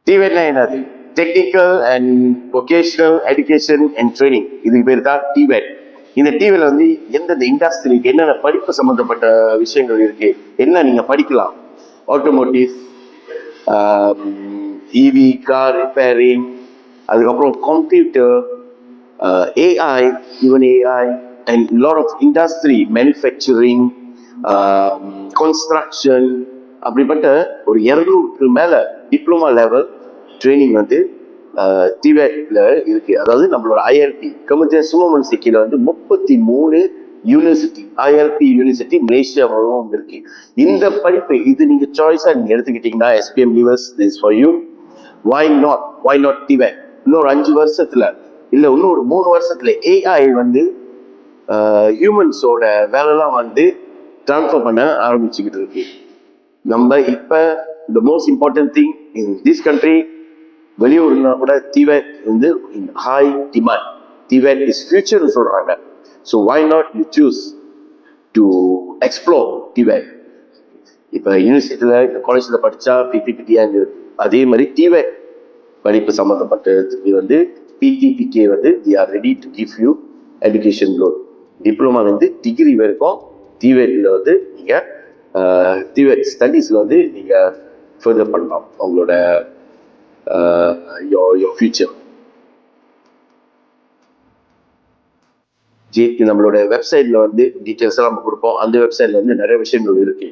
டிவேட்னா என்னது? Technical and vocational education and training. இதுக்கு பேர் தான் டிவேட். இந்த டிவில வந்து எந்தெந்த இண்டஸ்ட்ரிக்கு என்னென்ன படிப்பு சம்பந்தப்பட்ட விஷயங்கள் இருக்கு, என்ன நீங்க படிக்கலாம். ஆட்டோமோட்டிவ், இவி, கார் ரிப்பேரிங், அதுக்கப்புறம் computer, AI, even AI and lot of industry, manufacturing, construction, அப்படிப்பட்ட ஒரு 200க்கு மேல டிப்ளமா லெவல் ட்ரைனிங் வந்து டிவேட்ல இருக்கு. அதாவது நம்மளோட ஐஎல்பி கமர்ஜியல் சுமமன் சிக்கில வந்து 33 யூனிவர்சிட்டி, ஐஎல்பி யூனிவர்சிட்டி மலேசியா முழுவதும் இருக்கு. இந்த படிப்பு இது நீங்க சாய்ஸா நீங்க எடுத்துக்கிட்டீங்கன்னா SPM universe is for you. why not deviate? இன்னொரு 5 வருஷத்துல இல்ல இன்னும் ஒரு 3 வருஷத்துல ஏஐ வந்து ஹியூமன்ஸோட வேலைலாம் வந்து டிரான்ஸ்ஃபர் பண்ண ஆரம்பிச்சுக்கிட்டு இருக்கு. நம்ம இப்ப the most important thing in this country, வெளியூர்னா கூட டிவேட் வந்து ஹை டிமாண்ட். டிவேட் இஸ் ஃபியூச்சர்னு சொல்றாங்க. So why not you choose to explore TVET. இப்போ யூனிவர்சிட்டியில் இந்த காலேஜில் படித்தா பிடிபிடி, அதே மாதிரி டிவேட் படிப்பு சம்மந்தப்பட்டதுக்கு வந்து பிடிபிகே வந்து they are ready to give you education loan. Diploma வந்து டிகிரி வரைக்கும் டிவேட்ல வந்து நீங்கள் டிவேட் ஸ்டடீஸில் வந்து நீங்கள் ஃபர்தர் பண்ணலாம் உங்களோட your future. நம்மளோட வெப்சைட்ல வந்து டீட்டெயில்ஸ் எல்லாம் நம்ம கொடுப்போம். அந்த வெப்சைட்ல வந்து நிறைய விஷயங்கள் இருக்கு.